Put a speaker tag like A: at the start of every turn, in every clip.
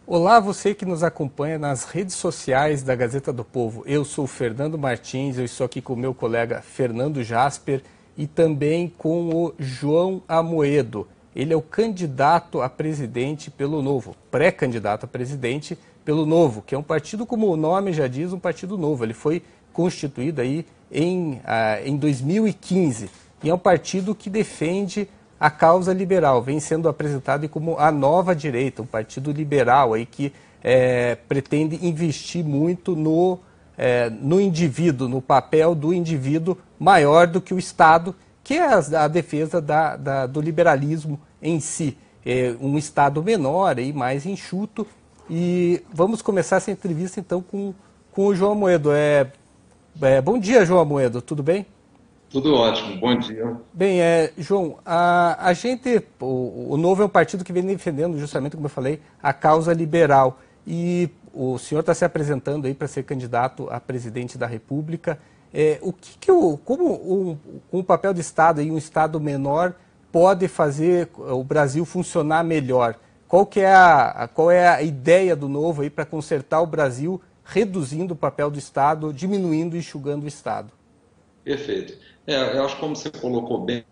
A: Olá, você que nos acompanha nas redes sociais da Gazeta do Povo. Eu sou o Fernando Martins, eu estou aqui com o meu colega Fernando Jasper e também com o João Amoedo. Ele é o candidato a presidente pelo Novo, pré-candidato a presidente pelo Novo, que é um partido, como o nome já diz, um partido novo. Ele foi constituído aí em 2015 e é um partido que defende a causa liberal, vem sendo apresentado como a nova direita, um partido liberal aí que pretende investir muito no indivíduo, no papel do indivíduo maior do que o Estado, que é a defesa do liberalismo em si. Um Estado menor e mais enxuto. E vamos começar essa entrevista então com o João Amoedo. Bom dia, João Amoedo, tudo bem?
B: Tudo ótimo, bom dia.
A: Bem, João, o Novo é um partido que vem defendendo justamente, como eu falei, a causa liberal. E o senhor está se apresentando aí para ser candidato a presidente da República. Como o papel do Estado e um Estado menor pode fazer o Brasil funcionar melhor? Qual é a ideia do Novo aí para consertar o Brasil, reduzindo o papel do Estado, diminuindo e enxugando o Estado?
B: Perfeito. Eu acho que como você colocou bem,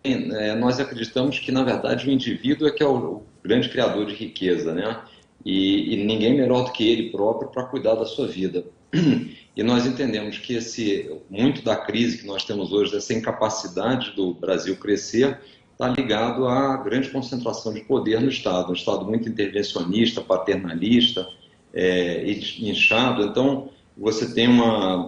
B: nós acreditamos que, na verdade, o indivíduo é que é o grande criador de riqueza, né? E ninguém melhor do que ele próprio para cuidar da sua vida. E nós entendemos que muito da crise que nós temos hoje, dessa incapacidade do Brasil crescer, está ligado à grande concentração de poder no Estado. Um Estado muito intervencionista, paternalista, inchado. Então,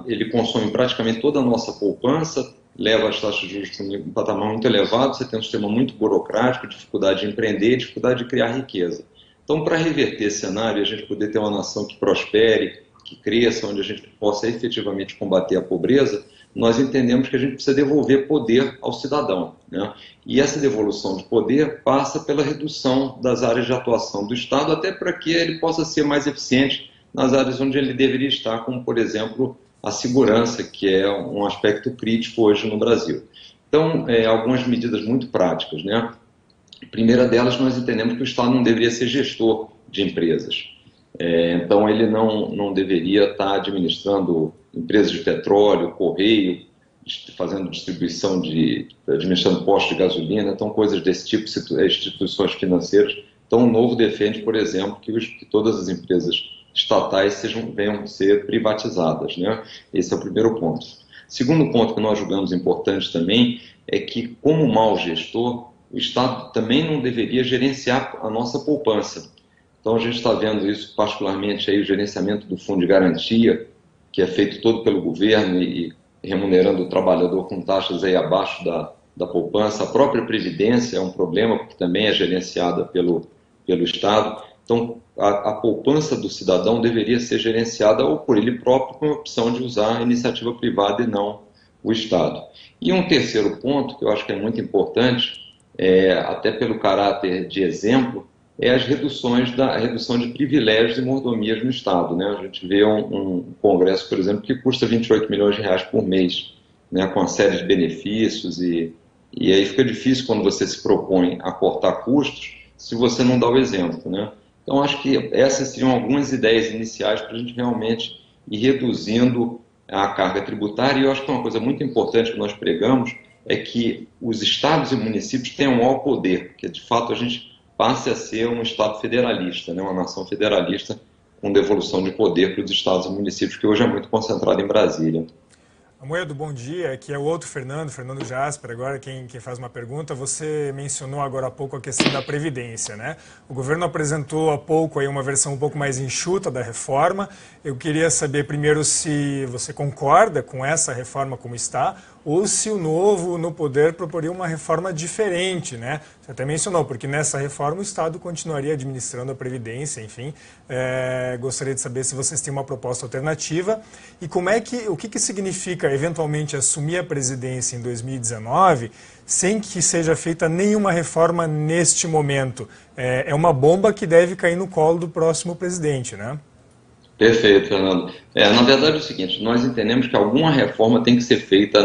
B: ele consome praticamente toda a nossa poupança, leva as taxas de juros para um patamar muito elevado, você tem um sistema muito burocrático, dificuldade de empreender, dificuldade de criar riqueza. Então, para reverter esse cenário, a gente poder ter uma nação que prospere, que cresça, onde a gente possa efetivamente combater a pobreza, nós entendemos que a gente precisa devolver poder ao cidadão, né? E essa devolução de poder passa pela redução das áreas de atuação do Estado, até para que ele possa ser mais eficiente nas áreas onde ele deveria estar, como, por exemplo, a segurança, que é um aspecto crítico hoje no Brasil. Então, algumas medidas muito práticas, né? A primeira delas, nós entendemos que o Estado não deveria ser gestor de empresas. Então, ele não deveria estar administrando empresas de petróleo, correio, fazendo administrando postos de gasolina, então coisas desse tipo, instituições financeiras. Então, o Novo defende, por exemplo, que todas as empresas estatais venham a ser privatizadas, né? Esse é o primeiro ponto. Segundo ponto que nós julgamos importante também é que, como mau gestor, o Estado também não deveria gerenciar a nossa poupança. Então, a gente está vendo isso, particularmente aí, o gerenciamento do fundo de garantia, que é feito todo pelo governo e remunerando o trabalhador com taxas aí abaixo da poupança. A própria Previdência é um problema, porque também é gerenciada pelo Estado. Então, a poupança do cidadão deveria ser gerenciada ou por ele próprio, com a opção de usar a iniciativa privada e não o Estado. E um terceiro ponto, que eu acho que é muito importante, até pelo caráter de exemplo, é a redução de privilégios e mordomias no Estado, né? A gente vê um Congresso, por exemplo, que custa 28 milhões de reais por mês, né, com uma série de benefícios, e aí fica difícil quando você se propõe a cortar custos se você não dá o exemplo, né? Então, acho que essas seriam algumas ideias iniciais para a gente realmente ir reduzindo a carga tributária. E eu acho que uma coisa muito importante que nós pregamos é que os estados e municípios tenham maior poder, que de fato a gente passe a ser um estado federalista, né? Uma nação federalista com devolução de poder para os estados e municípios, que hoje é muito concentrado em Brasília.
C: Amoedo, bom dia. Aqui é o outro Fernando Jasper, agora quem faz uma pergunta. Você mencionou agora há pouco a questão da Previdência, né? O governo apresentou há pouco aí uma versão um pouco mais enxuta da reforma. Eu queria saber primeiro se você concorda com essa reforma como está, ou se o Novo no poder proporia uma reforma diferente, né? Você até mencionou, porque nessa reforma o Estado continuaria administrando a Previdência, enfim. Gostaria de saber se vocês têm uma proposta alternativa e o que significa eventualmente assumir a presidência em 2019 sem que seja feita nenhuma reforma neste momento. É uma bomba que deve cair no colo do próximo presidente, né?
B: Perfeito, Fernando. Na verdade é o seguinte, nós entendemos que alguma reforma tem que ser feita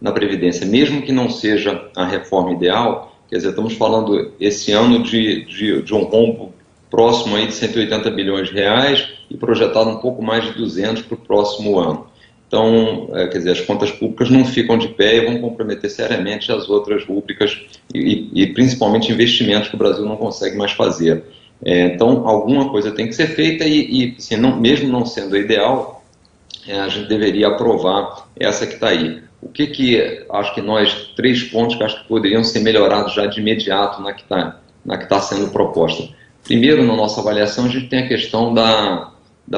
B: na Previdência, mesmo que não seja a reforma ideal. Quer dizer, estamos falando esse ano de um rombo próximo aí de 180 bilhões de reais e projetado um pouco mais de 200 para o próximo ano. Então, quer dizer, as contas públicas não ficam de pé e vão comprometer seriamente as outras públicas e principalmente investimentos que o Brasil não consegue mais fazer. Então, alguma coisa tem que ser feita e assim, mesmo não sendo ideal, a gente deveria aprovar essa que está aí. O que acho que nós, 3 pontos que acho que poderiam ser melhorados já de imediato na que está sendo proposta. Primeiro, na nossa avaliação, a gente tem a questão da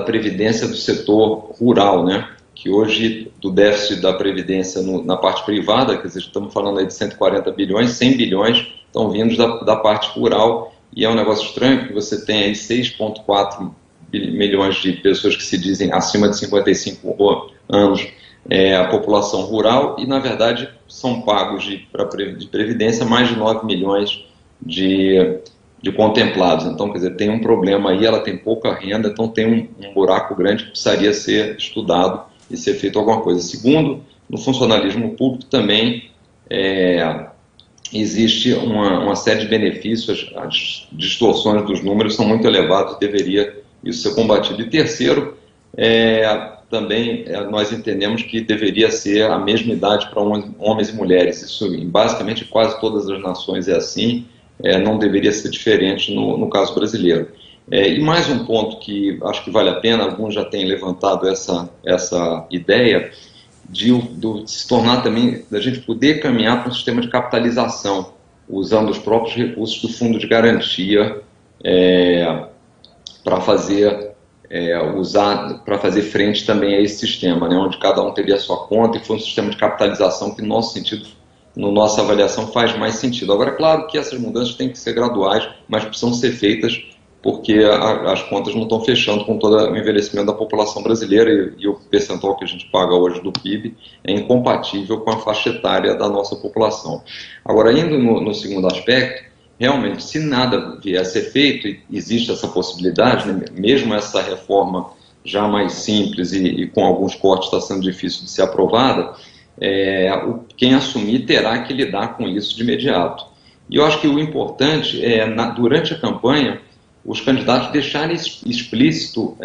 B: previdência do setor rural, né? Que hoje, do déficit da previdência na parte privada, quer dizer, estamos falando aí de 140 bilhões, 100 bilhões estão vindos da parte rural, e é um negócio estranho que você tem aí 6,4 milhões de pessoas que se dizem acima de 55 anos, a população rural, e na verdade são pagos de previdência mais de 9 milhões de contemplados. Então, quer dizer, tem um problema aí, ela tem pouca renda, então tem um buraco grande que precisaria ser estudado e ser feito alguma coisa. Segundo, no funcionalismo público também existe uma série de benefícios, as distorções dos números são muito elevadas, deveria isso ser combatido. E terceiro, também nós entendemos que deveria ser a mesma idade para homens e mulheres. Isso, em basicamente, quase todas as nações é assim, não deveria ser diferente no caso brasileiro. E mais um ponto que acho que vale a pena, alguns já têm levantado essa ideia, de se tornar também, da gente poder caminhar para um sistema de capitalização, usando os próprios recursos do fundo de garantia para fazer frente também a esse sistema, né, onde cada um teria a sua conta e foi um sistema de capitalização que, no nosso sentido, na nossa avaliação, faz mais sentido. Agora, é claro que essas mudanças têm que ser graduais, mas precisam ser feitas porque as contas não estão fechando com todo o envelhecimento da população brasileira e o percentual que a gente paga hoje do PIB é incompatível com a faixa etária da nossa população. Agora, indo no segundo aspecto, realmente, se nada vier a ser feito, e existe essa possibilidade, né, mesmo essa reforma já mais simples e com alguns cortes está sendo difícil de ser aprovada, quem assumir terá que lidar com isso de imediato. E eu acho que o importante é, durante a campanha, os candidatos deixarem explícito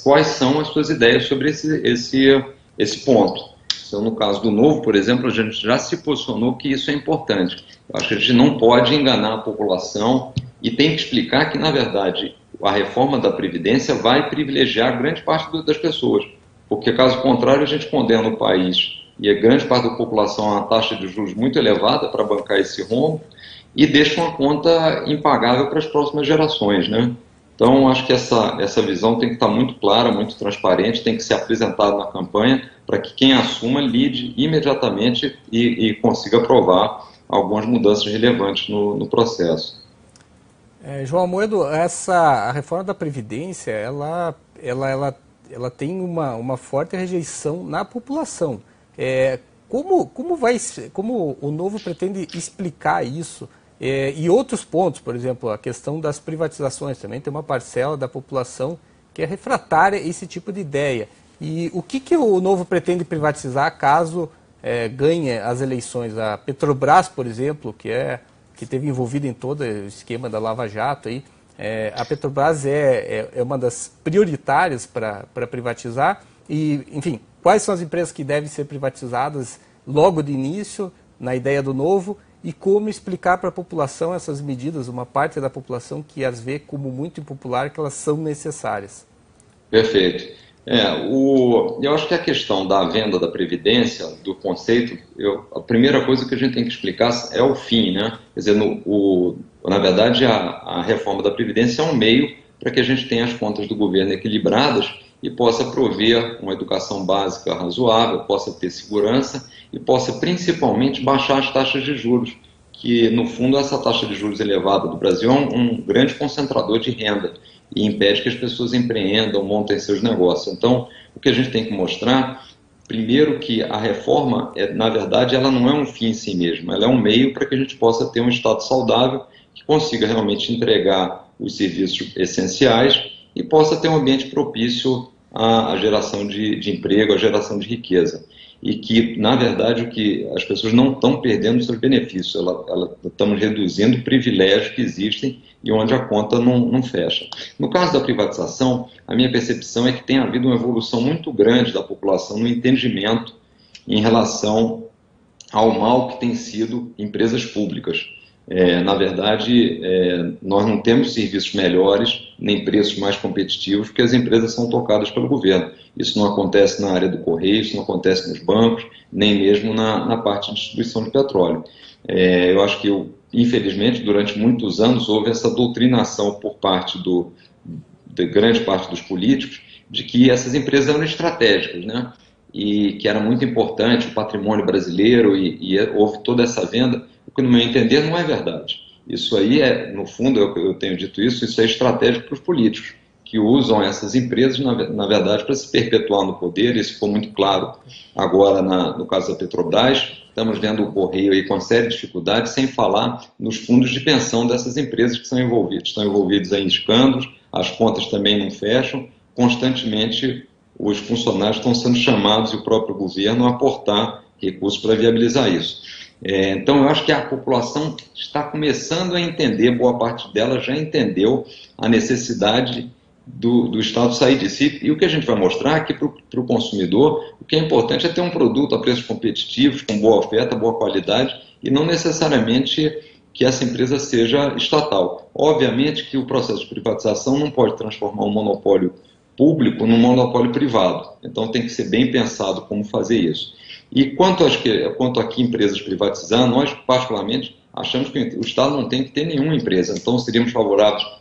B: quais são as suas ideias sobre esse ponto. Então, no caso do Novo, por exemplo, a gente já se posicionou que isso é importante. Eu acho que a gente não pode enganar a população e tem que explicar que, na verdade, a reforma da Previdência vai privilegiar grande parte das pessoas, porque, caso contrário, a gente condena o país e a grande parte da população a uma taxa de juros muito elevada para bancar esse rombo e deixa uma conta impagável para as próximas gerações, né? Então, acho que essa visão tem que estar muito clara, muito transparente, tem que ser apresentada na campanha para que quem assuma lide imediatamente e consiga aprovar algumas mudanças relevantes no processo.
A: João Amoedo, a reforma da Previdência, ela tem uma forte rejeição na população. Como o Novo pretende explicar isso? E outros pontos, por exemplo, a questão das privatizações, também tem uma parcela da população que é refratária a esse tipo de ideia. E o que o Novo pretende privatizar caso ganhe as eleições? A Petrobras, por exemplo, que teve envolvida em todo o esquema da Lava Jato, a Petrobras é uma das prioritárias para privatizar. E, enfim, quais são as empresas que devem ser privatizadas logo de início, na ideia do Novo? E como explicar para a população essas medidas, uma parte da população que as vê como muito impopular, que elas são necessárias?
B: Perfeito. Eu acho que a questão da venda da Previdência, do conceito, a primeira coisa que a gente tem que explicar é o fim, né? Quer dizer, na verdade, a reforma da Previdência é um meio para que a gente tenha as contas do governo equilibradas e possa prover uma educação básica razoável, possa ter segurança e possa principalmente baixar as taxas de juros, que no fundo essa taxa de juros elevada do Brasil é um grande concentrador de renda e impede que as pessoas empreendam, montem seus negócios. Então, o que a gente tem que mostrar, primeiro, que a reforma, na verdade, ela não é um fim em si mesma, ela é um meio para que a gente possa ter um Estado saudável que consiga realmente entregar os serviços essenciais e possa ter um ambiente propício à geração de emprego, à geração de riqueza. e que, na verdade, o que as pessoas não estão perdendo seus benefícios, estamos reduzindo o privilégio que existem e onde a conta não fecha. No caso da privatização, a minha percepção é que tem havido uma evolução muito grande da população no entendimento em relação ao mal que tem sido empresas públicas. Na verdade, nós não temos serviços melhores, nem preços mais competitivos, porque as empresas são tocadas pelo governo. Isso não acontece na área do correio, isso não acontece nos bancos, nem mesmo na parte de distribuição de petróleo. Eu acho que, infelizmente, durante muitos anos houve essa doutrinação por parte de grande parte dos políticos de que essas empresas eram estratégicas, né? E que era muito importante o patrimônio brasileiro e houve toda essa venda, o que, no meu entender, não é verdade. Isso aí no fundo, eu tenho dito isso é estratégico para os políticos, que usam essas empresas, na verdade, para se perpetuar no poder. Isso ficou muito claro agora no caso da Petrobras. Estamos vendo o Correio aí com uma série de dificuldades, sem falar nos fundos de pensão dessas empresas que são envolvidas. Estão envolvidos em escândalos, as contas também não fecham, constantemente os funcionários estão sendo chamados e o próprio governo a aportar recursos para viabilizar isso. Então, eu acho que a população está começando a entender, boa parte dela já entendeu a necessidade do Estado sair disso. E o que a gente vai mostrar é que para o consumidor, o que é importante é ter um produto a preços competitivos, com boa oferta, boa qualidade, e não necessariamente que essa empresa seja estatal. Obviamente que o processo de privatização não pode transformar um monopólio público num monopólio privado. Então tem que ser bem pensado como fazer isso. E quanto a que empresas privatizar, nós particularmente achamos que o Estado não tem que ter nenhuma empresa. Então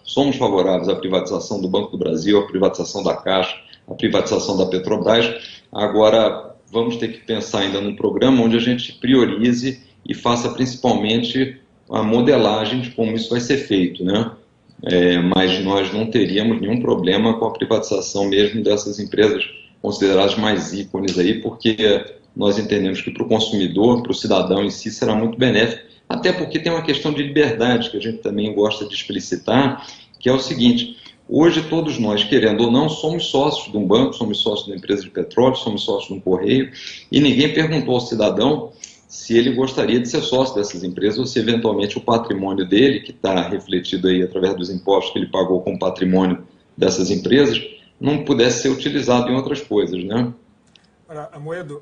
B: somos favoráveis à privatização do Banco do Brasil, à privatização da Caixa, à privatização da Petrobras. Agora vamos ter que pensar ainda num programa onde a gente priorize e faça principalmente a modelagem de como isso vai ser feito, né? Mas nós não teríamos nenhum problema com a privatização mesmo dessas empresas consideradas mais ícones aí, porque nós entendemos que para o consumidor, para o cidadão em si, será muito benéfico, até porque tem uma questão de liberdade que a gente também gosta de explicitar, que é o seguinte: hoje todos nós, querendo ou não, somos sócios de um banco, somos sócios de uma empresa de petróleo, somos sócios de um correio, e ninguém perguntou ao cidadão se ele gostaria de ser sócio dessas empresas ou se eventualmente o patrimônio dele, que está refletido aí através dos impostos que ele pagou com o patrimônio dessas empresas, não pudesse ser utilizado em outras coisas, né?
C: Amoedo,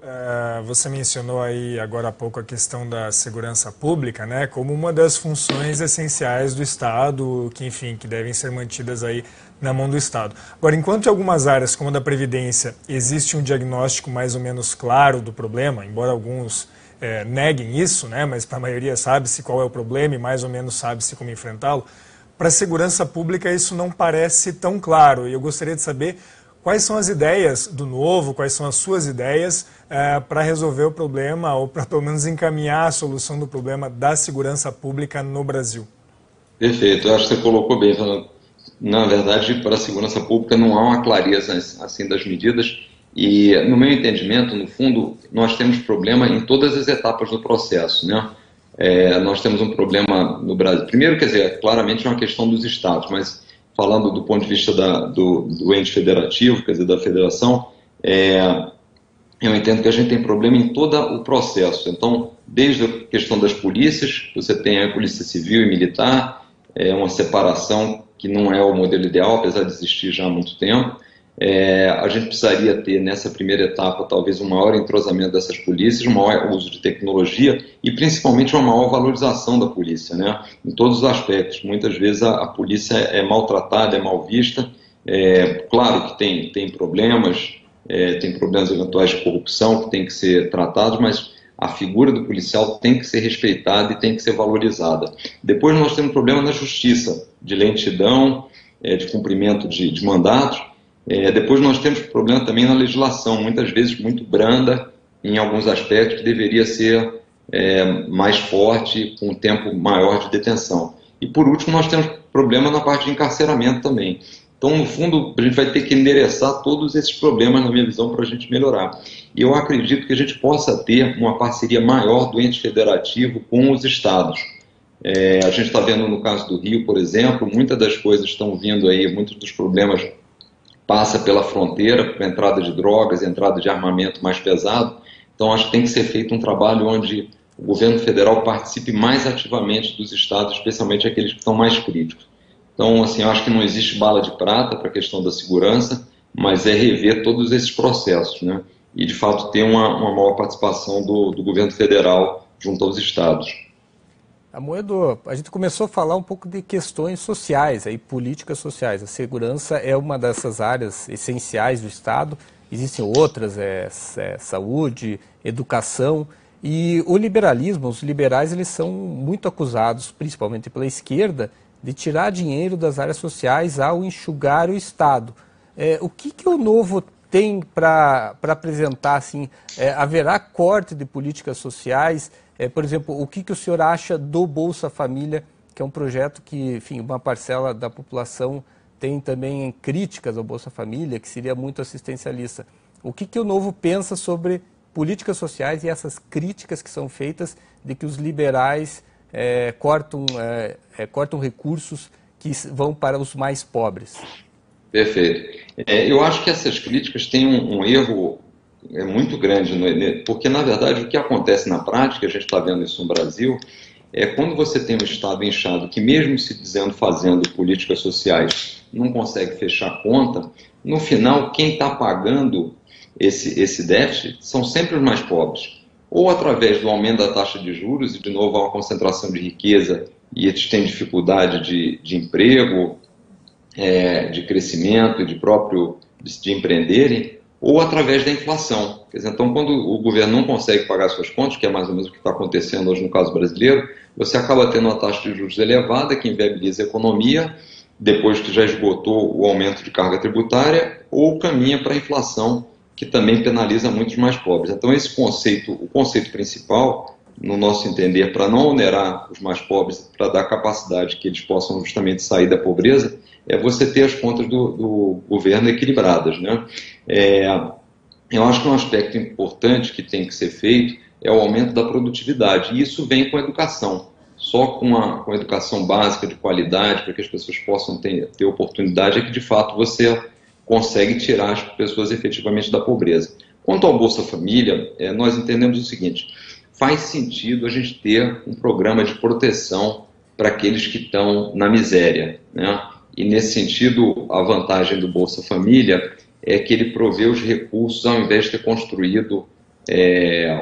C: você mencionou aí agora há pouco a questão da segurança pública, né, como uma das funções essenciais do Estado, que devem ser mantidas aí na mão do Estado. Agora, enquanto em algumas áreas, como a da Previdência, existe um diagnóstico mais ou menos claro do problema, embora alguns neguem isso, né, mas para a maioria sabe-se qual é o problema e mais ou menos sabe-se como enfrentá-lo, para a segurança pública isso não parece tão claro. E eu gostaria de saber quais são as ideias do Novo, quais são as suas ideias para resolver o problema ou para pelo menos encaminhar a solução do problema da segurança pública no Brasil.
B: Perfeito, eu acho que você colocou bem, Fernando. Na verdade, para a segurança pública não há uma clareza assim das medidas e, no meu entendimento, no fundo, nós temos problema em todas as etapas do processo, né? Nós temos um problema no Brasil. Primeiro, quer dizer, claramente é uma questão dos estados, mas falando do ponto de vista do ente federativo, quer dizer, da federação, eu entendo que a gente tem problema em todo o processo. Então, desde a questão das polícias, você tem a polícia civil e militar, uma separação que não é o modelo ideal, apesar de existir já há muito tempo. A gente precisaria ter, nessa primeira etapa, talvez um maior entrosamento dessas polícias, um maior uso de tecnologia e, principalmente, uma maior valorização da polícia, né? Em todos os aspectos. Muitas vezes a polícia é maltratada, é mal vista. Claro que tem problemas eventuais de corrupção que tem que ser tratados, mas a figura do policial tem que ser respeitada e tem que ser valorizada. Depois nós temos problema na justiça, de lentidão, de cumprimento de mandatos. Depois nós temos problema também na legislação, muitas vezes muito branda em alguns aspectos, que deveria ser mais forte, com um tempo maior de detenção. E por último nós temos problema na parte de encarceramento também. Então, no fundo, a gente vai ter que endereçar todos esses problemas, na minha visão, para a gente melhorar. E eu acredito que a gente possa ter uma parceria maior do ente federativo com os estados. A gente está vendo no caso do Rio, por exemplo, muitas das coisas estão vindo aí, muitos dos problemas passa pela fronteira, para entrada de drogas, entrada de armamento mais pesado. Então, acho que tem que ser feito um trabalho onde o governo federal participe mais ativamente dos estados, especialmente aqueles que estão mais críticos. Então, assim, eu acho que não existe bala de prata para a questão da segurança, mas é rever todos esses processos, né? E, de fato, ter uma maior participação do governo federal junto aos estados.
A: Amoedo, a gente começou a falar um pouco de questões sociais, aí, políticas sociais. A segurança é uma dessas áreas essenciais do Estado. Existem outras, saúde, educação. E o liberalismo, os liberais, eles são muito acusados, principalmente pela esquerda, de tirar dinheiro das áreas sociais ao enxugar o Estado. O que o Novo tem para apresentar? Assim, haverá corte de políticas sociais? Por exemplo, o que o senhor acha do Bolsa Família, que é um projeto que, enfim, uma parcela da população tem também críticas ao Bolsa Família, que seria muito assistencialista. O que o Novo pensa sobre políticas sociais e essas críticas que são feitas de que os liberais cortam recursos que vão para os mais pobres?
B: Perfeito. Eu acho que essas críticas têm um erro muito grande, porque, na verdade, o que acontece na prática, a gente está vendo isso no Brasil, é quando você tem um Estado inchado que, mesmo se dizendo fazendo políticas sociais, não consegue fechar a conta, no final, quem está pagando esse déficit são sempre os mais pobres. Ou através do aumento da taxa de juros, e de novo há uma concentração de riqueza e eles têm dificuldade de emprego, de crescimento e de empreenderem, ou através da inflação. Quer dizer, então, quando o governo não consegue pagar suas contas, que é mais ou menos o que está acontecendo hoje no caso brasileiro, você acaba tendo uma taxa de juros elevada que inviabiliza a economia, depois que já esgotou o aumento de carga tributária, ou caminha para a inflação, que também penaliza muitos mais pobres. Então, o conceito principal, no nosso entender, para não onerar os mais pobres, para dar capacidade que eles possam justamente sair da pobreza, é você ter as contas do governo equilibradas, né? Eu acho que um aspecto importante que tem que ser feito é o aumento da produtividade, e isso vem com a educação. Só com a educação básica de qualidade, para que as pessoas possam ter oportunidade, é que de fato você consegue tirar as pessoas efetivamente da pobreza. Quanto ao Bolsa Família, nós entendemos o seguinte: faz sentido a gente ter um programa de proteção para aqueles que estão na miséria, né? E nesse sentido, a vantagem do Bolsa Família é que ele provê os recursos ao invés de ter construído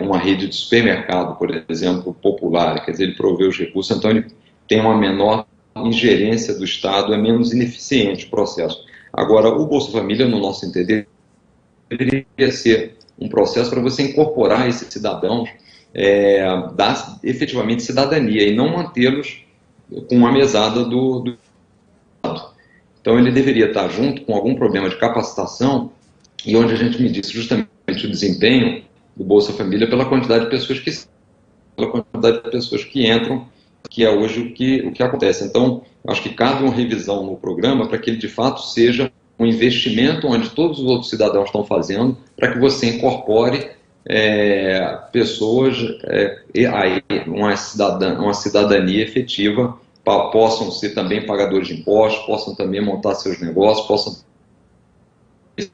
B: uma rede de supermercado, por exemplo, popular. Quer dizer, ele provê os recursos, então ele tem uma menor ingerência do Estado, é menos ineficiente o processo. Agora, o Bolsa Família, no nosso entender, deveria ser um processo para você incorporar esses cidadãos, dar efetivamente cidadania e não mantê-los com uma mesada do Estado. Então, ele deveria estar junto com algum programa de capacitação e onde a gente medisse justamente o desempenho do Bolsa Família pela quantidade de pessoas que entram, que é hoje o que acontece. Então, acho que cabe uma revisão no programa para que ele, de fato, seja um investimento onde todos os outros cidadãos estão fazendo, para que você incorpore pessoas, uma cidadania efetiva, possam ser também pagadores de impostos, possam também montar seus negócios, possam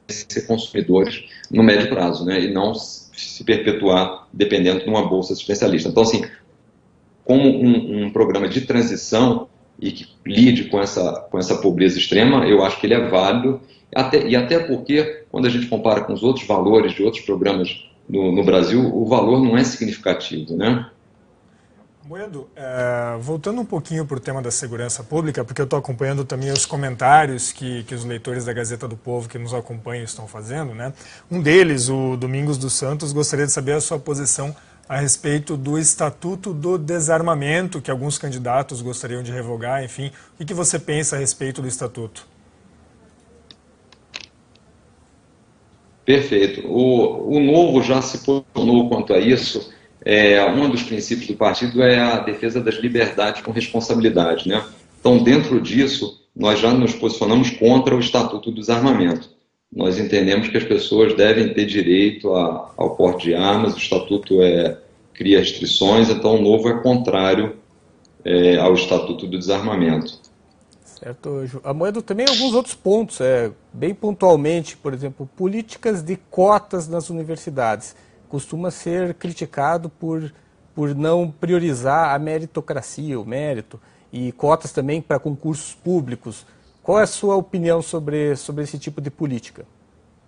B: ser consumidores no médio prazo, né, e não se perpetuar dependendo de uma bolsa assistencialista. Então, assim, como um programa de transição e que lide com essa pobreza extrema, eu acho que ele é válido, até porque, quando a gente compara com os outros valores de outros programas no Brasil, o valor não é significativo, né?
C: Amoedo, voltando um pouquinho para o tema da segurança pública, porque eu estou acompanhando também os comentários que os leitores da Gazeta do Povo que nos acompanham estão fazendo, né? Um deles, o Domingos dos Santos, gostaria de saber a sua posição a respeito do Estatuto do Desarmamento, que alguns candidatos gostariam de revogar, enfim. O que você pensa a respeito do Estatuto?
B: Perfeito. O Novo já se posicionou quanto a isso. Um dos princípios do partido é a defesa das liberdades com responsabilidade, né? Então, dentro disso, nós já nos posicionamos contra o Estatuto do Desarmamento. Nós entendemos que as pessoas devem ter direito ao porte de armas, o Estatuto cria restrições, então o Novo é contrário ao Estatuto do Desarmamento.
A: Certo, Amoedo, também alguns outros pontos, bem pontualmente, por exemplo, políticas de cotas nas universidades. costuma ser criticado por não priorizar a meritocracia, o mérito, e cotas também para concursos públicos. Qual é a sua opinião sobre esse tipo de política?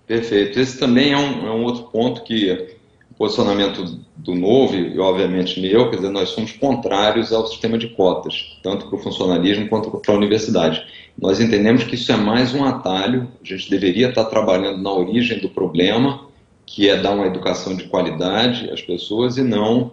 B: Perfeito. Esse também é um outro ponto que o posicionamento do Novo e, obviamente, meu, quer dizer, nós somos contrários ao sistema de cotas, tanto para o funcionalismo quanto para a universidade. Nós entendemos que isso é mais um atalho, a gente deveria estar trabalhando na origem do problema, que é dar uma educação de qualidade às pessoas e não,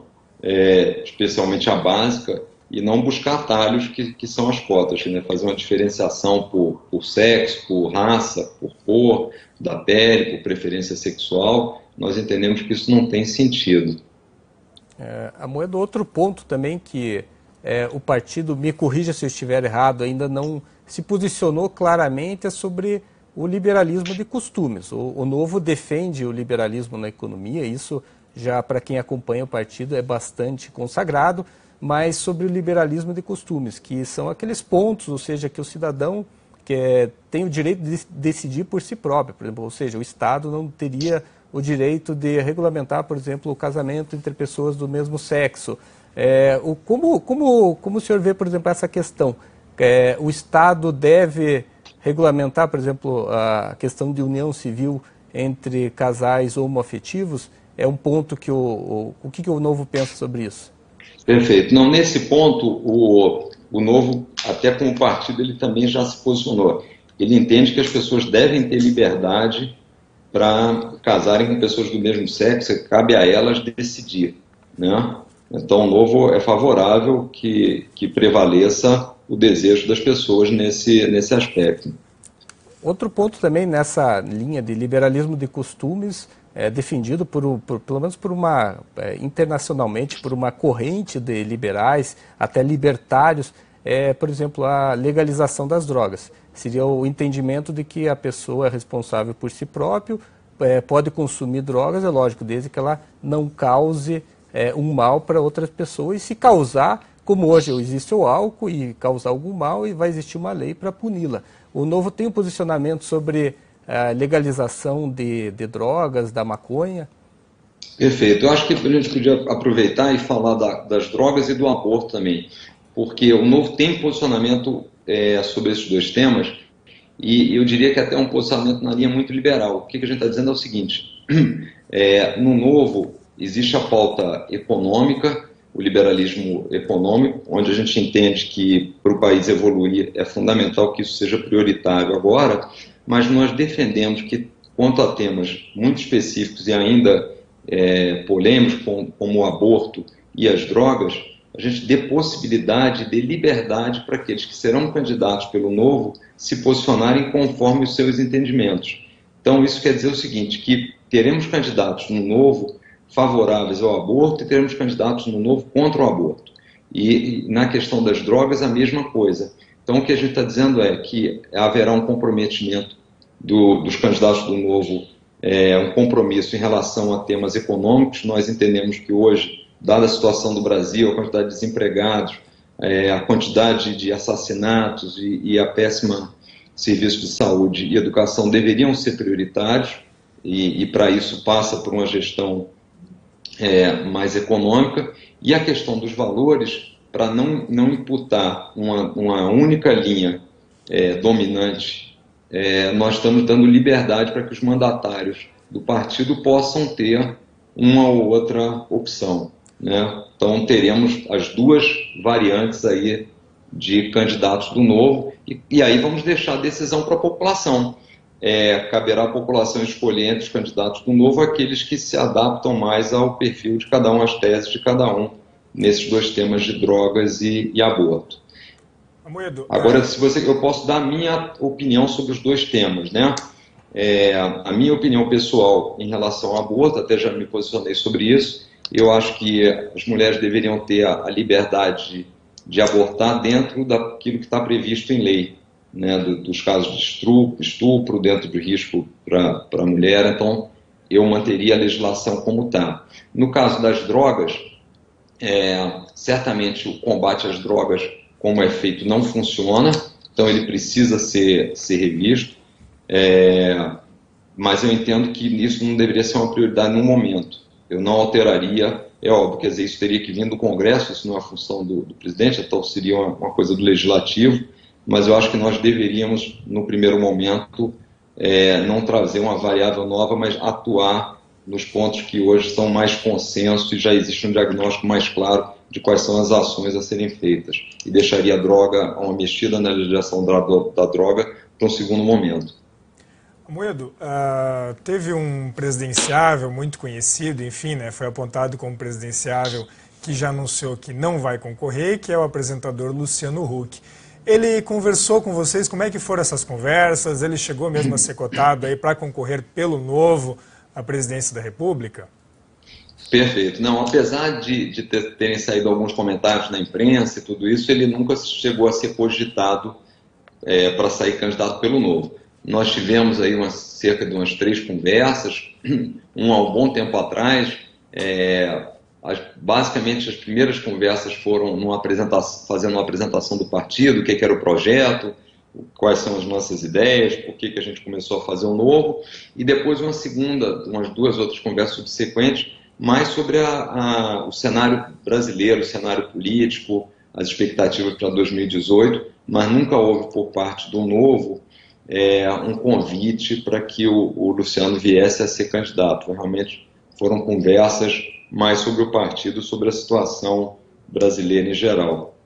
B: especialmente a básica, e não buscar atalhos que são as cotas, né? Fazer uma diferenciação por sexo, por raça, por cor da pele, por preferência sexual. Nós entendemos que isso não tem sentido.
A: Amoedo, outro ponto também que o partido, me corrija se eu estiver errado, ainda não se posicionou claramente sobre o liberalismo de costumes. O Novo defende o liberalismo na economia, isso já para quem acompanha o partido é bastante consagrado, mas sobre o liberalismo de costumes, que são aqueles pontos, ou seja, que o cidadão tem o direito de decidir por si próprio, por exemplo, ou seja, o Estado não teria o direito de regulamentar, por exemplo, o casamento entre pessoas do mesmo sexo. Como o senhor vê, por exemplo, essa questão? O Estado deve regulamentar, por exemplo, a questão de união civil entre casais homoafetivos? É um ponto que o que o Novo pensa sobre isso?
B: Perfeito. Não, nesse ponto, o Novo, até como partido, ele também já se posicionou. Ele entende que as pessoas devem ter liberdade para casarem com pessoas do mesmo sexo, cabe a elas decidir, né? Então, o Novo é favorável que prevaleça o desejo das pessoas nesse aspecto.
A: Outro ponto também nessa linha de liberalismo de costumes, defendido pelo menos internacionalmente, por uma corrente de liberais, até libertários, por exemplo, a legalização das drogas. Seria o entendimento de que a pessoa é responsável por si próprio, pode consumir drogas, é lógico, desde que ela não cause um mal para outras pessoas, e se causar, como hoje existe o álcool e causar algum mal, e vai existir uma lei para puni-la. O Novo tem um posicionamento sobre a legalização de drogas, da maconha?
B: Perfeito. Eu acho que a gente podia aproveitar e falar das drogas e do aborto também, porque o Novo tem posicionamento sobre esses dois temas, e eu diria que até um posicionamento na linha muito liberal. O que a gente está dizendo é o seguinte, no Novo existe a pauta econômica, o liberalismo econômico, onde a gente entende que para o país evoluir é fundamental que isso seja prioritário agora, mas nós defendemos que, quanto a temas muito específicos e ainda polêmicos, como o aborto e as drogas, a gente dê possibilidade de liberdade para aqueles que serão candidatos pelo Novo se posicionarem conforme os seus entendimentos. Então, isso quer dizer o seguinte, que teremos candidatos no Novo favoráveis ao aborto e teremos candidatos no Novo contra o aborto. E na questão das drogas, a mesma coisa. Então, o que a gente está dizendo é que haverá um comprometimento dos candidatos do Novo, um compromisso em relação a temas econômicos. Nós entendemos que hoje, dada a situação do Brasil, a quantidade de desempregados, a quantidade de assassinatos e a péssima serviço de saúde e educação deveriam ser prioritários, e para isso passa por uma gestão mais econômica, e a questão dos valores, para não imputar uma única linha dominante, nós estamos dando liberdade para que os mandatários do partido possam ter uma ou outra opção, né? Então teremos as duas variantes aí de candidatos do Novo, e aí vamos deixar a decisão para a população. Caberá à população escolher entre os candidatos do Novo aqueles que se adaptam mais ao perfil de cada um, às teses de cada um, nesses dois temas de drogas e aborto.
C: Amoedo,
B: agora, eu posso dar a minha opinião sobre os dois temas, né? A minha opinião pessoal em relação ao aborto, até já me posicionei sobre isso. Eu acho que as mulheres deveriam ter a liberdade de abortar dentro daquilo que está previsto em lei, né, dos casos de estupro dentro do risco para a mulher. Então, eu manteria a legislação como está. No caso das drogas, certamente o combate às drogas, como é feito, não funciona, então ele precisa ser revisto, mas eu entendo que isso não deveria ser uma prioridade no momento. Eu não alteraria, é óbvio, quer dizer, isso teria que vir do Congresso, isso não é a função do presidente, então seria uma coisa do Legislativo, mas eu acho que nós deveríamos, no primeiro momento, não trazer uma variável nova, mas atuar nos pontos que hoje são mais consenso e já existe um diagnóstico mais claro de quais são as ações a serem feitas. E deixaria a droga, uma mexida na legislação da droga, para um segundo momento.
C: Amoedo, teve um presidenciável muito conhecido, enfim, né, foi apontado como presidenciável, que já anunciou que não vai concorrer, que é o apresentador Luciano Huck. Ele conversou com vocês, como é que foram essas conversas? Ele chegou mesmo a ser cotado aí para concorrer pelo Novo à presidência da República?
B: Perfeito. Não, apesar de terem saído alguns comentários na imprensa e tudo isso, ele nunca chegou a ser cogitado para sair candidato pelo Novo. Nós tivemos aí cerca de umas 3 conversas, há um bom tempo atrás. Basicamente, as primeiras conversas foram fazendo uma apresentação do partido, o que era o projeto, quais são as nossas ideias, por que a gente começou a fazer o Novo, e depois umas 2 outras conversas subsequentes, mais sobre o cenário brasileiro, o cenário político, as expectativas para 2018, mas nunca houve por parte do Novo um convite para que o Luciano viesse a ser candidato. Realmente foram conversas mais sobre o partido, sobre a situação brasileira em geral.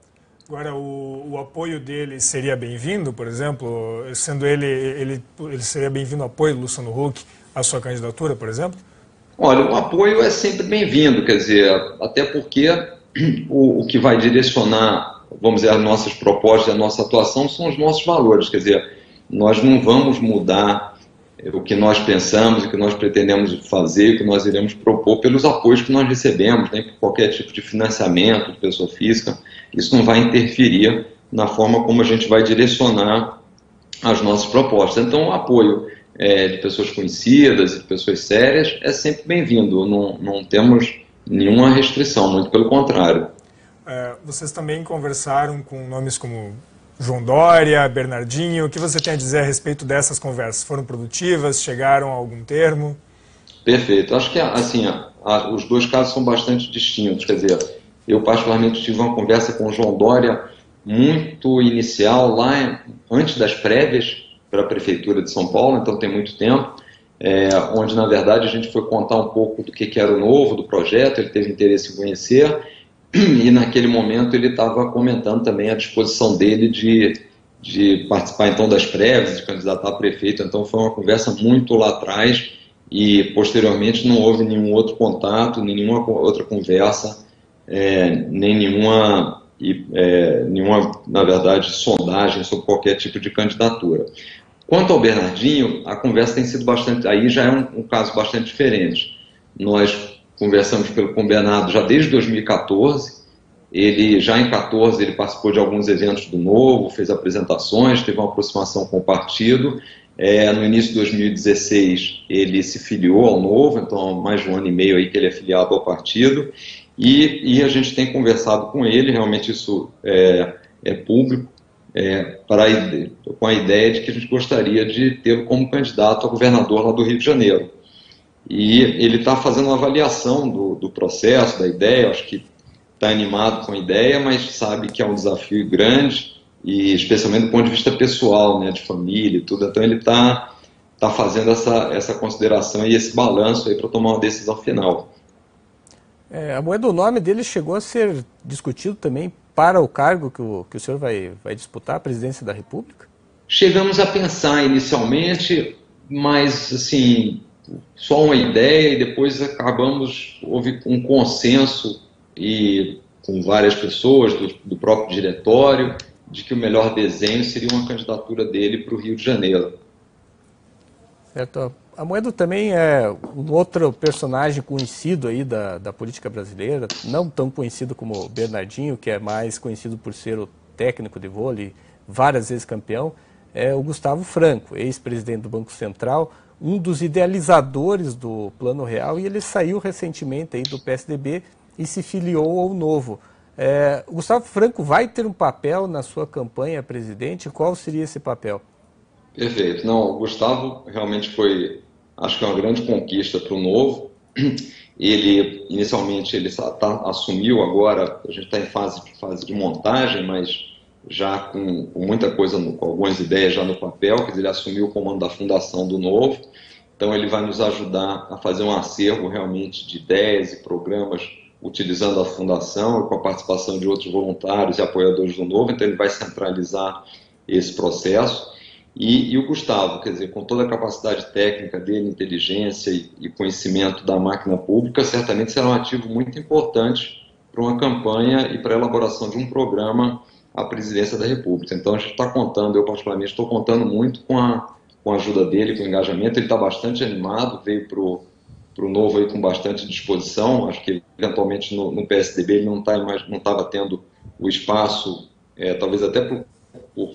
C: Agora, o apoio dele seria bem-vindo, por exemplo, sendo ele seria bem-vindo o apoio do Luciano Huck à sua candidatura, por exemplo?
B: Olha, o apoio é sempre bem-vindo, quer dizer, até porque o que vai direcionar, vamos dizer, as nossas propostas, a nossa atuação são os nossos valores, quer dizer, nós não vamos mudar o que nós pensamos, o que nós pretendemos fazer, o que nós iremos propor pelos apoios que nós recebemos, nem por qualquer tipo de financiamento de pessoa física. Isso não vai interferir na forma como a gente vai direcionar as nossas propostas. Então, o apoio de pessoas conhecidas, de pessoas sérias, é sempre bem-vindo. Não temos nenhuma restrição, muito pelo contrário.
C: Vocês também conversaram com nomes como João Dória, Bernardinho. O que você tem a dizer a respeito dessas conversas? Foram produtivas? Chegaram a algum termo?
B: Perfeito. Acho que assim, os dois casos são bastante distintos. Quer dizer, eu particularmente tive uma conversa com o João Dória muito inicial, lá antes das prévias para a Prefeitura de São Paulo, então tem muito tempo, onde na verdade a gente foi contar um pouco do que era o Novo, do projeto, ele teve interesse em conhecer, e naquele momento ele estava comentando também a disposição dele de participar então das prévias, de candidatar a prefeito. Então foi uma conversa muito lá atrás e posteriormente não houve nenhum outro contato, nenhuma outra conversa, nem nenhuma, na verdade, sondagem sobre qualquer tipo de candidatura. Quanto ao Bernardinho, a conversa tem sido bastante, aí já é um caso bastante diferente. Nós conversamos com o Bernardo já desde 2014, já em 2014 ele participou de alguns eventos do Novo, fez apresentações, teve uma aproximação com o partido. No início de 2016 ele se filiou ao Novo, então há mais de 1 ano e meio aí que ele é filiado ao partido, e a gente tem conversado com ele, realmente isso é público, com a ideia de que a gente gostaria de tê-lo como candidato a governador lá do Rio de Janeiro. E ele está fazendo uma avaliação do processo, da ideia, acho que está animado com a ideia, mas sabe que é um desafio grande, e especialmente do ponto de vista pessoal, né, de família e tudo. Então ele está fazendo essa consideração e esse balanço aí para tomar uma decisão final.
A: Amoedo, o nome dele chegou a ser discutido também para o cargo que o senhor vai disputar, a presidência da República? Chegamos
B: a pensar inicialmente, mas assim, só uma ideia, e depois houve um consenso e com várias pessoas do próprio diretório de que o melhor desenho seria uma candidatura dele para o Rio de Janeiro.
A: Certo. Amoedo também é um outro personagem conhecido aí da política brasileira, não tão conhecido como o Bernardinho, que é mais conhecido por ser o técnico de vôlei, várias vezes campeão, é o Gustavo Franco, ex-presidente do Banco Central, um dos idealizadores do Plano Real, e ele saiu recentemente aí do PSDB e se filiou ao Novo. O Gustavo Franco vai ter um papel na sua campanha, presidente? Qual seria esse papel?
B: Perfeito. Não, o Gustavo realmente foi, acho que é uma grande conquista para o Novo. Inicialmente, assumiu, agora a gente está em fase de montagem, mas já com muita coisa, com algumas ideias já no papel, quer dizer, ele assumiu o comando da fundação do Novo, então ele vai nos ajudar a fazer um acervo realmente de ideias e programas utilizando a fundação e com a participação de outros voluntários e apoiadores do Novo, então ele vai centralizar esse processo. E o Gustavo, quer dizer, com toda a capacidade técnica dele, inteligência e conhecimento da máquina pública, certamente será um ativo muito importante para uma campanha e para a elaboração de um programa à presidência da República. Então a gente está contando, eu particularmente estou contando muito com a ajuda dele, com o engajamento. Ele está bastante animado, veio para o Novo aí com bastante disposição. Acho que eventualmente no PSDB ele não estava tendo o espaço, talvez até por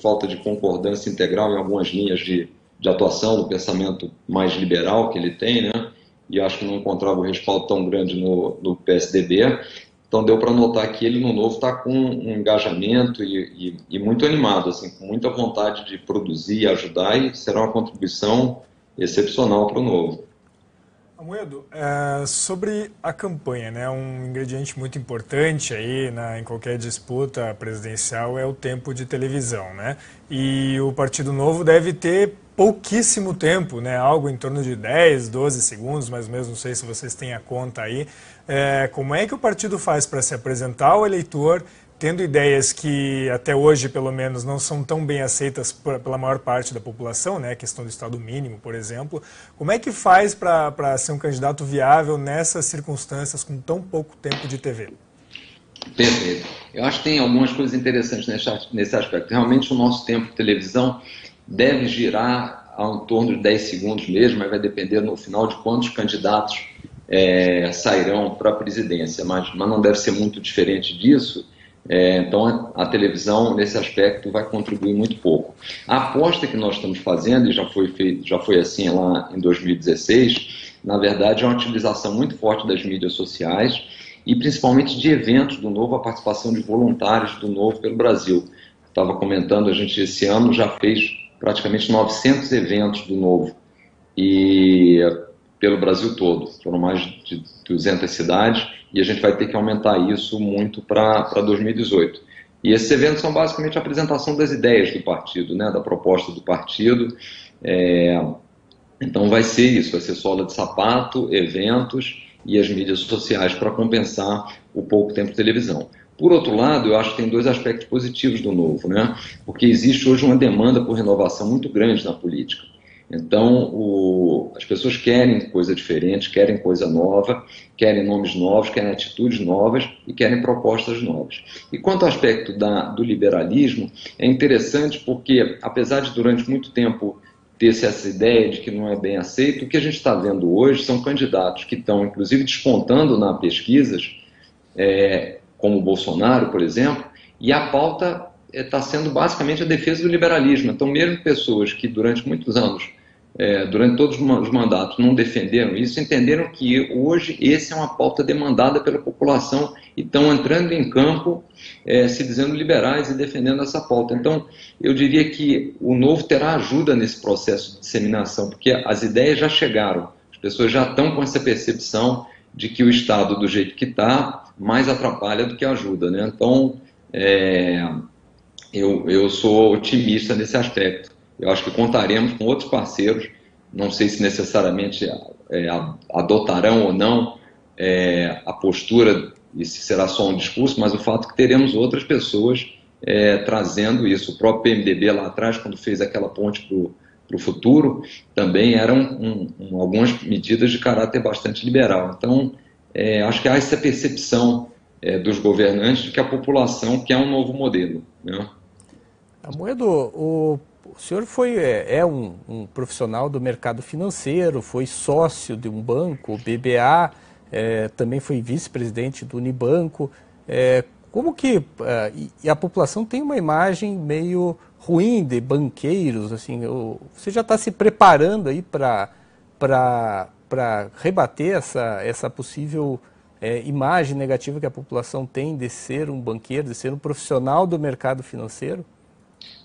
B: falta de concordância integral em algumas linhas de atuação do pensamento mais liberal que ele tem, né? E acho que não encontrava o respaldo tão grande no PSDB. Então deu para notar que ele no Novo está com um engajamento e muito animado, assim, com muita vontade de produzir e ajudar, e será uma contribuição excepcional para o Novo.
C: Amoedo, sobre a campanha, né, um ingrediente muito importante aí em qualquer disputa presidencial é o tempo de televisão, né? E o Partido Novo deve ter pouquíssimo tempo, né? Algo em torno de 10, 12 segundos, mais ou menos, não sei se vocês têm a conta aí. Como é que o partido faz para se apresentar ao eleitor, tendo ideias que até hoje, pelo menos, não são tão bem aceitas pela maior parte da população, né? A questão do Estado mínimo, por exemplo. Como é que faz para ser um candidato viável nessas circunstâncias com tão pouco tempo de TV?
B: Perfeito. Eu acho que tem algumas coisas interessantes nesse aspecto. Realmente o nosso tempo de televisão deve girar em torno de 10 segundos mesmo, mas vai depender no final de quantos candidatos sairão para a presidência, mas não deve ser muito diferente disso. Então a televisão nesse aspecto vai contribuir muito pouco. A aposta que nós estamos fazendo, e já foi assim lá em 2016, na verdade é uma utilização muito forte das mídias sociais e principalmente de eventos do Novo, a participação de voluntários do Novo pelo Brasil. Estava comentando, a gente esse ano já fez praticamente 900 eventos do Novo e pelo Brasil todo, foram mais de 200 cidades, e a gente vai ter que aumentar isso muito para 2018. E esses eventos são basicamente a apresentação das ideias do partido, né, da proposta do partido. Então vai ser isso, vai ser sola de sapato, eventos e as mídias sociais para compensar o pouco tempo de televisão. Por outro lado, eu acho que tem dois aspectos positivos do Novo, né? Porque existe hoje uma demanda por renovação muito grande na política. Então, as pessoas querem coisa diferente, querem coisa nova, querem nomes novos, querem atitudes novas e querem propostas novas. E quanto ao aspecto do liberalismo, é interessante porque, apesar de durante muito tempo ter-se essa ideia de que não é bem aceito, o que a gente está vendo hoje são candidatos que estão, inclusive, despontando nas pesquisas, como o Bolsonaro, por exemplo, e a pauta está sendo basicamente a defesa do liberalismo. Então, mesmo pessoas que durante muitos anos, durante todos os mandatos, não defenderam isso, entenderam que hoje essa é uma pauta demandada pela população e estão entrando em campo, se dizendo liberais e defendendo essa pauta. Então, eu diria que o Novo terá ajuda nesse processo de disseminação, porque as ideias já chegaram, as pessoas já estão com essa percepção de que o Estado, do jeito que está, mais atrapalha do que ajuda, né? Então, eu sou otimista nesse aspecto. Eu acho que contaremos com outros parceiros, não sei se necessariamente adotarão ou não a postura, e se será só um discurso, mas o fato é que teremos outras pessoas trazendo isso. O próprio PMDB lá atrás, quando fez aquela ponte para o futuro, também eram algumas medidas de caráter bastante liberal. Então, acho que há essa percepção dos governantes de que a população quer um novo modelo, né?
A: Amoedo, o senhor um profissional do mercado financeiro, foi sócio de um banco, o BBA, também foi vice-presidente do Unibanco. Como que e a população tem uma imagem meio ruim de banqueiros, assim, você já está se preparando aí para rebater essa possível imagem negativa que a população tem de ser um banqueiro, de ser um profissional do mercado financeiro?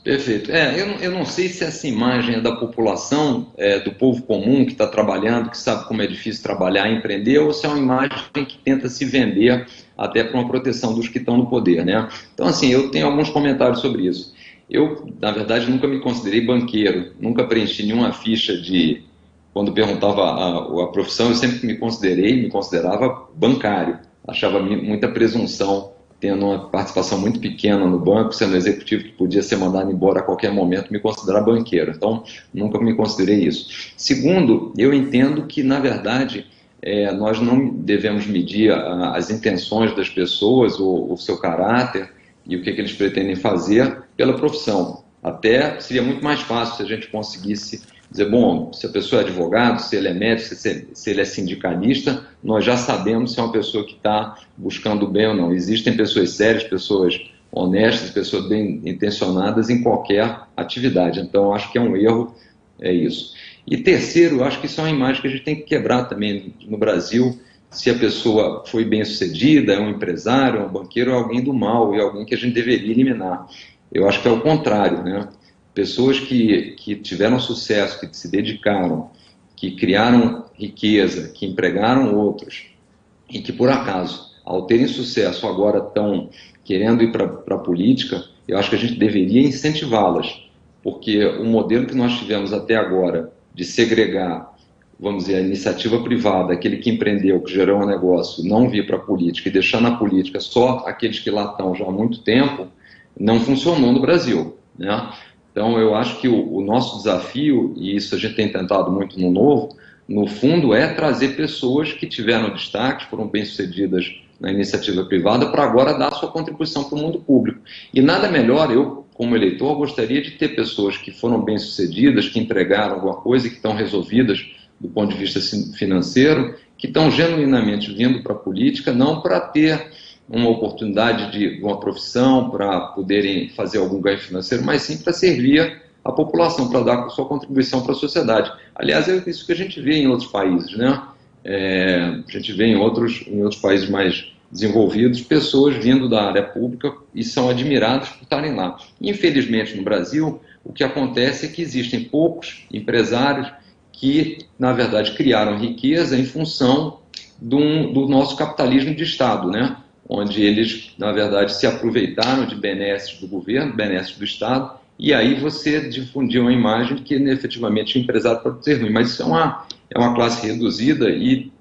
B: Perfeito. Eu não sei se essa imagem é da população, do povo comum que está trabalhando, que sabe como é difícil trabalhar e empreender, ou se é uma imagem que tenta se vender até para uma proteção dos que estão no poder, né? Então, assim, eu tenho alguns comentários sobre isso. Eu, na verdade, nunca me considerei banqueiro, nunca preenchi nenhuma ficha de... Quando perguntava a profissão, eu sempre me considerava bancário. Achava muita presunção, tendo uma participação muito pequena no banco, sendo executivo que podia ser mandado embora a qualquer momento, me considerar banqueiro. Então, nunca me considerei isso. Segundo, eu entendo que, na verdade, nós não devemos medir as intenções das pessoas, o seu caráter e o que eles pretendem fazer pela profissão. Até seria muito mais fácil se a gente conseguisse dizer, bom, se a pessoa é advogado, se ele é médico, se ele é sindicalista, nós já sabemos se é uma pessoa que está buscando o bem ou não. Existem pessoas sérias, pessoas honestas, pessoas bem intencionadas em qualquer atividade. Então, acho que é um erro, isso. E terceiro, acho que isso é uma imagem que a gente tem que quebrar também no Brasil, se a pessoa foi bem sucedida, é um empresário, é um banqueiro, é alguém do mal, é alguém que a gente deveria eliminar. Eu acho que é o contrário, né? Pessoas que tiveram sucesso, que se dedicaram, que criaram riqueza, que empregaram outros e que, por acaso, ao terem sucesso, agora estão querendo ir para a política, eu acho que a gente deveria incentivá-las, porque o modelo que nós tivemos até agora de segregar, vamos dizer, a iniciativa privada, aquele que empreendeu, que gerou um negócio, não vir para a política e deixar na política só aqueles que lá estão já há muito tempo, não funcionou no Brasil, né? Então, eu acho que o nosso desafio, e isso a gente tem tentado muito no Novo, no fundo é trazer pessoas que tiveram destaque, foram bem-sucedidas na iniciativa privada, para agora dar sua contribuição para o mundo público. E nada melhor, eu, como eleitor, gostaria de ter pessoas que foram bem-sucedidas, que entregaram alguma coisa e que estão resolvidas do ponto de vista financeiro, que estão genuinamente vindo para a política, não para ter uma oportunidade de uma profissão, para poderem fazer algum ganho financeiro, mas sim para servir a população, para dar sua contribuição para a sociedade. Aliás, é isso que a gente vê em outros países, né? A gente vê em outros países mais desenvolvidos, pessoas vindo da área pública e são admiradas por estarem lá. Infelizmente, no Brasil, o que acontece é que existem poucos empresários que, na verdade, criaram riqueza em função do nosso capitalismo de Estado, né? Onde eles, na verdade, se aproveitaram de benesses do governo, benesses do Estado, e aí você difundiu uma imagem que, efetivamente, o empresário pode ser ruim. Mas isso é uma classe reduzida e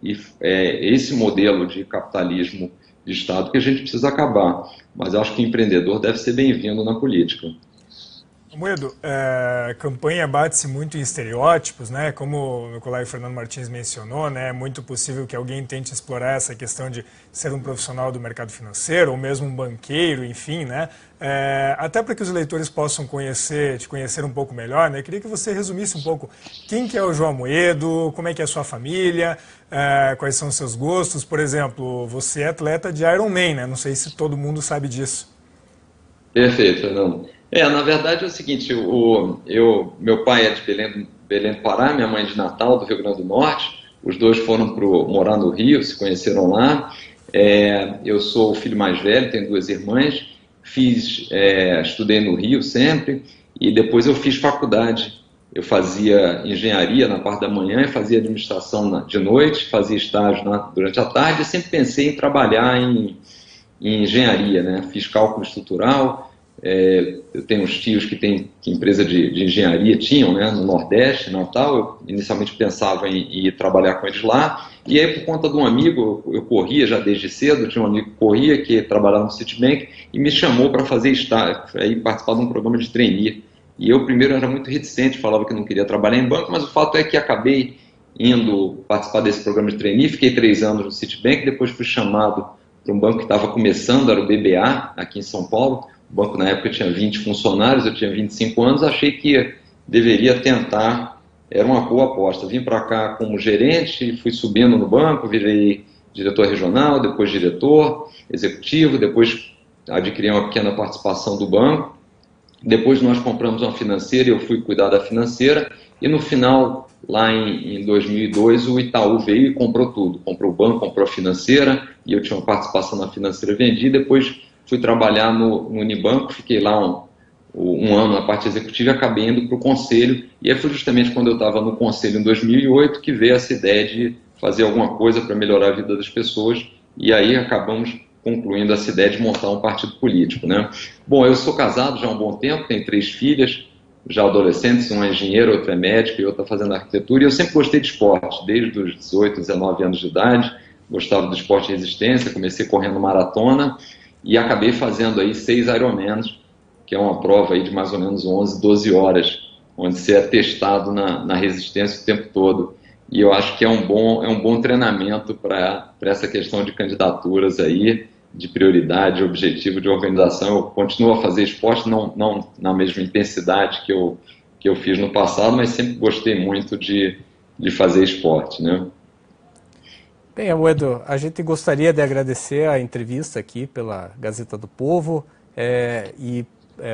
B: é esse modelo de capitalismo de Estado que a gente precisa acabar. Mas eu acho que o empreendedor deve ser bem-vindo na política.
C: Amoedo, a campanha bate-se muito em estereótipos, né? Como o meu colega Fernando Martins mencionou, né? É muito possível que alguém tente explorar essa questão de ser um profissional do mercado financeiro, ou mesmo um banqueiro, enfim, né? Até para que os eleitores possam te conhecer um pouco melhor, né? Eu queria que você resumisse um pouco quem que é o João Amoedo, como é que é a sua família, quais são os seus gostos. Por exemplo, você é atleta de Ironman, né? Não sei se todo mundo sabe disso.
B: Perfeito, Fernando. Na verdade é o seguinte, meu pai é de Belém do Pará, minha mãe é de Natal, do Rio Grande do Norte, os dois foram morar no Rio, se conheceram lá, eu sou o filho mais velho, tenho duas irmãs, estudei no Rio sempre, e depois eu fiz faculdade, eu fazia engenharia na parte da manhã e fazia administração de noite, fazia estágio durante a tarde, e sempre pensei em trabalhar em engenharia, né? Fiz cálculo estrutural. Eu tenho uns tios que têm empresa de engenharia, tinham, né, no Nordeste, Natal. Eu inicialmente pensava em ir trabalhar com eles lá, e aí por conta de um amigo, eu corria já desde cedo, tinha um amigo que corria, que trabalhava no Citibank, e me chamou para fazer estágio, participar de um programa de trainee. E eu primeiro era muito reticente, falava que não queria trabalhar em banco, mas o fato é que acabei indo participar desse programa de trainee, fiquei 3 anos no Citibank, depois fui chamado para um banco que estava começando, era o BBA, aqui em São Paulo. O banco na época tinha 20 funcionários, eu tinha 25 anos, achei que deveria tentar, era uma boa aposta. Vim para cá como gerente, fui subindo no banco, virei diretor regional, depois diretor executivo, depois adquiri uma pequena participação do banco, depois nós compramos uma financeira e eu fui cuidar da financeira, e no final, lá em 2002, o Itaú veio e comprou tudo, comprou o banco, comprou a financeira, e eu tinha uma participação na financeira, vendi, depois fui trabalhar no Unibanco, fiquei lá um ano na parte executiva e acabei indo para o conselho. E aí foi justamente quando eu estava no conselho em 2008 que veio essa ideia de fazer alguma coisa para melhorar a vida das pessoas. E aí acabamos concluindo essa ideia de montar um partido político, né? Bom, eu sou casado já há um bom tempo, tenho 3 filhas, já adolescentes, um é engenheiro, outro é médico e outro está fazendo arquitetura. E eu sempre gostei de esporte, desde os 18, 19 anos de idade. Gostava do esporte de resistência, comecei correndo maratona e acabei fazendo aí 6 Ironmans, que é uma prova aí de mais ou menos 11, 12 horas, onde você é testado na resistência o tempo todo. E eu acho que é um bom treinamento para essa questão de candidaturas aí, de prioridade, objetivo de organização. Eu continuo a fazer esporte, não na mesma intensidade que eu fiz no passado, mas sempre gostei muito de fazer esporte, né?
A: Bem, Amoedo, a gente gostaria de agradecer a entrevista aqui pela Gazeta do Povo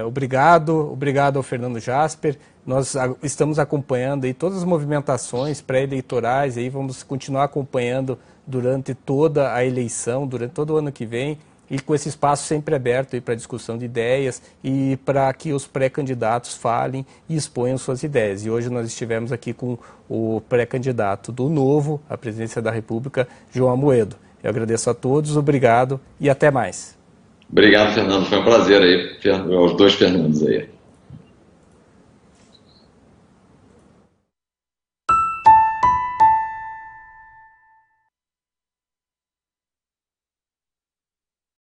A: obrigado ao Fernando Jasper. Nós estamos acompanhando aí todas as movimentações pré-eleitorais, aí vamos continuar acompanhando durante toda a eleição, durante todo o ano que vem, e com esse espaço sempre aberto para discussão de ideias e para que os pré-candidatos falem e exponham suas ideias. E hoje nós estivemos aqui com o pré-candidato do Novo à presidência da República, João Amoedo. Eu agradeço a todos, obrigado e até mais.
B: Obrigado, Fernando. Foi um prazer aí, aos 2 Fernandos aí.